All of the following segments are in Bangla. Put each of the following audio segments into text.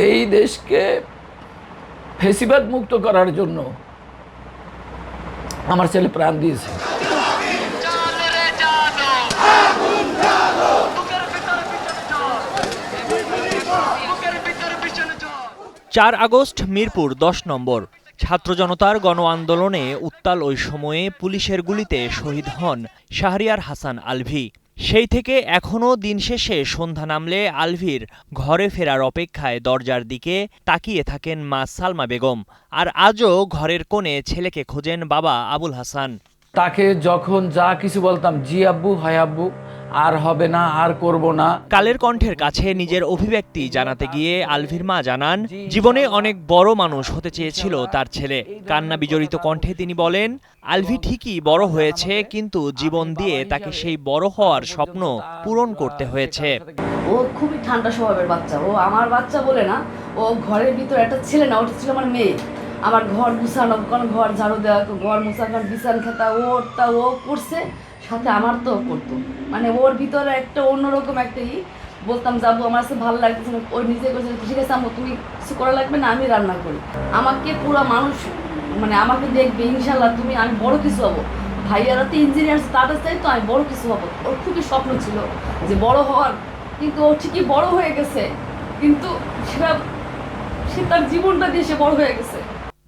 এই দেশকে ফেসিবাদ মুক্ত করার জন্য আমার ছেলে প্রাণ দিয়েছে। 4 আগস্ট মিরপুর 10 নম্বর। ছাত্র জনতার গণ আন্দোলনে উত্তাল ওই সময়ে পুলিশের গুলিতে শহীদ হন শাহরিয়ার হাসান আলভী। সেই থেকে এখনও দিন শেষে সন্ধ্যা নামলে আলভীর ঘরে ফেরার অপেক্ষায় দরজার দিকে তাকিয়ে থাকেন মা সালমা বেগম। আর আজও ঘরের কোণে ছেলেকে খোঁজেন বাবা আবুল হাসান। তাকে যখন যা কিছু বলতাম, জি আব্বু, হয় আব্বু, আর হবে না, আর করব না। কালের কণ্ঠের কাছে নিজের অভিব্যক্তি জানাতে গিয়ে আলভীর মা জানান, জীবনে অনেক বড় মানুষ হতে চেয়েছিল তার ছেলে। কান্না বিজড়িত কণ্ঠে তিনি বলেন, আলভী ঠিকই বড় হয়েছে, কিন্তু জীবন দিয়ে তাকে সেই বড় হওয়ার স্বপ্ন পূরণ করতে হয়েছে। ও খুবই ঠান্ডা স্বভাবের বাচ্চা। ও আমার বাচ্চা বলে না, ও ঘরের ভিতরে একটা ছেলে না, ওটা ছিল আমার মেয়ে। আমার ঘর গুছানো, কোনো ঘর ঝাড়ু দেওয়া, ঘর মুছানো, বিছান খেতা ওরটা ও করছে, সাথে আমার তো করতো। মানে ওর ভিতরে একটা অন্যরকম একটা বলতাম যাবো আমার কাছে ভালো লাগতেছে না, ওই নিজে করছে ঠিক আছে আম্মু তুমি কিছু করা লাগবে না, আমি রান্না করি। আমাকে পুরো মানুষ মানে আমাকে দেখবে ইনশাল্লাহ তুমি, আমি বড় কিছু হবো। ভাইয়ারা তো ইঞ্জিনিয়ার, তাদের চাই তো আমি বড় কিছু হবো। ওর খুবই স্বপ্ন ছিল যে বড় হওয়ার, কিন্তু ও ঠিকই বড় হয়ে গেছে, কিন্তু সে তার জীবনটা দিয়ে সে বড় হয়ে গেছে।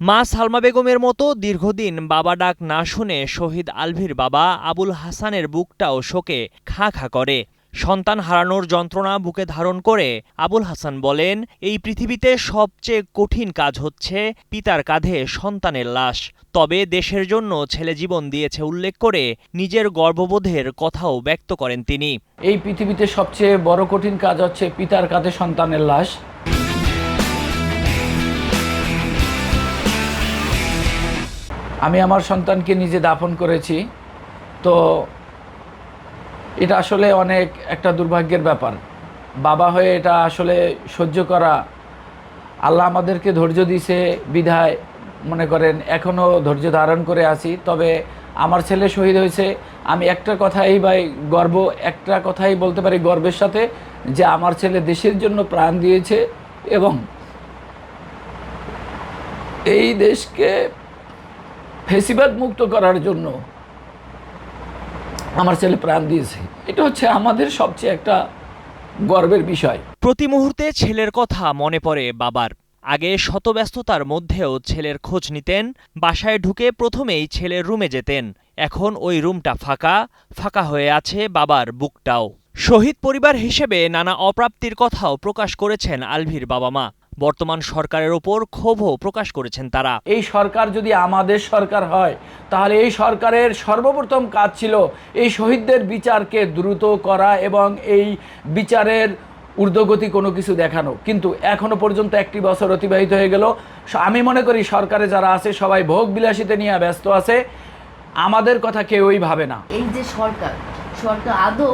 মা সালমা বেগমের মতো দীর্ঘদিন বাবা ডাক না শুনে শহীদ আলভীর বাবা আবুল হাসানের বুকটাও শোকে খাঁ খাঁ করে। সন্তান হারানোর যন্ত্রণা বুকে ধারণ করে আবুল হাসান বলেন, এই পৃথিবীতে সবচেয়ে কঠিন কাজ হচ্ছে পিতার কাঁধে সন্তানের লাশ। তবে দেশের জন্য ছেলে জীবন দিয়েছে উল্লেখ করে নিজের গর্ববোধের কথাও ব্যক্ত করেন তিনি। এই পৃথিবীতে সবচেয়ে বড় কঠিন কাজ হচ্ছে পিতার কাঁধে সন্তানের লাশ। আমি আমার সন্তানকে নিজে দাফন করেছি, তো এটা আসলে অনেক একটা দুর্ভাগ্যের ব্যাপার। বাবা হয়ে এটা আসলে সহ্য করা, আল্লাহ আমাদেরকে ধৈর্য দিয়েছে বিধায় মনে করেন এখনও ধৈর্য ধারণ করে আছি। তবে আমার ছেলে শহীদ হয়েছে, আমি একটা কথাই বলতে পারি গর্বের সাথে, যে আমার ছেলে দেশের জন্য প্রাণ দিয়েছে এবং এই দেশকে ফেসিবাদ মুক্ত করার জন্য আমার ছেলে প্রাণ দিয়েছে। এটা হচ্ছে আমাদের সবচেয়ে একটা গর্বের বিষয়। প্রতি মুহূর্তে ছেলের কথা মনে পড়ে বাবার। আগে শত ব্যস্ততার মধ্যেও ছেলের খোঁজ নিতেন। বাসায় ঢুকে প্রথমেই ছেলের রুমে যেতেন। এখন ওই রুমটা ফাঁকা, ফাঁকা হয়ে আছে বাবার বুকটাও। শহীদ পরিবার হিসেবে নানা অপ্রাপ্তির কথাও প্রকাশ করেছেন আলভীর বাবা মা। বর্তমান সরকারের ওপর ক্ষোভও প্রকাশ করেছেন তারা। এই সরকার যদি আমাদের সরকার হয়, তাহলে এই সরকারের সর্বপ্রথম কাজ ছিল এই শহীদদের বিচারকে দ্রুত করা এবং এই বিচারের ঊর্ধ্বগতি কোনো কিছু দেখানো। কিন্তু এখনো পর্যন্ত 1 বছর অতিবাহিত হয়ে গেল। আমি মনে করি সরকারে যারা আছে সবাই ভোগ বিলাসিতে নিয়ে ব্যস্ত আছে, আমাদের কথা কেউই ভাবে না। এই যে সরকার আদৌ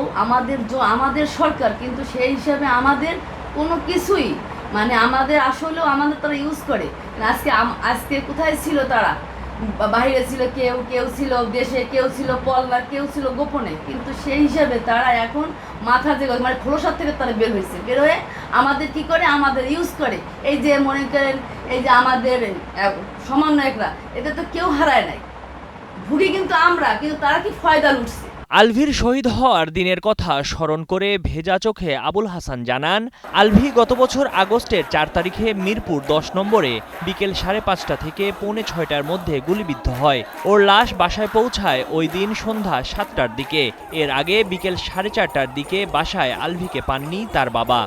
আমাদের সরকার, কিন্তু সেই হিসাবে আমাদের কোনো কিছুই মানে আমাদের আসলেও আমাদের তারা ইউজ করে। আজকে কোথায় ছিল তারা? বাইরে ছিল, কেউ ছিল দেশে, কেউ ছিল পল্লা, কেউ ছিল গোপনে। কিন্তু সেই হিসাবে তারা এখন মাথা থেকে মানে খোলসার থেকে তারা বের হয়েছে, বের হয়ে আমাদের কি করে, আমাদের ইউজ করে। এই যে মনে করেন এই যে আমাদের সমন্বয়করা, এটা তো কেউ হারায় নাই, ভুগি কিন্তু আমরা, কিন্তু তারা কি ফয়দা লুটছে। আলভীর শহীদ হওয়ার দিনের কথা স্মরণ করে ভেজা চোখে আবুল হাসান জানান, আলভী গত বছর আগস্টের 4 তারিখে মিরপুর 10 নম্বরে বিকেল 5:30 থেকে 5:45-র মধ্যে গুলিবিদ্ধ হয়। ওর লাশ বাসায় পৌঁছায় ওই দিন সন্ধ্যা 7টার দিকে। এর আগে বিকেল 4:30টার দিকে বাসায় আলভীকে পাননি তার বাবা।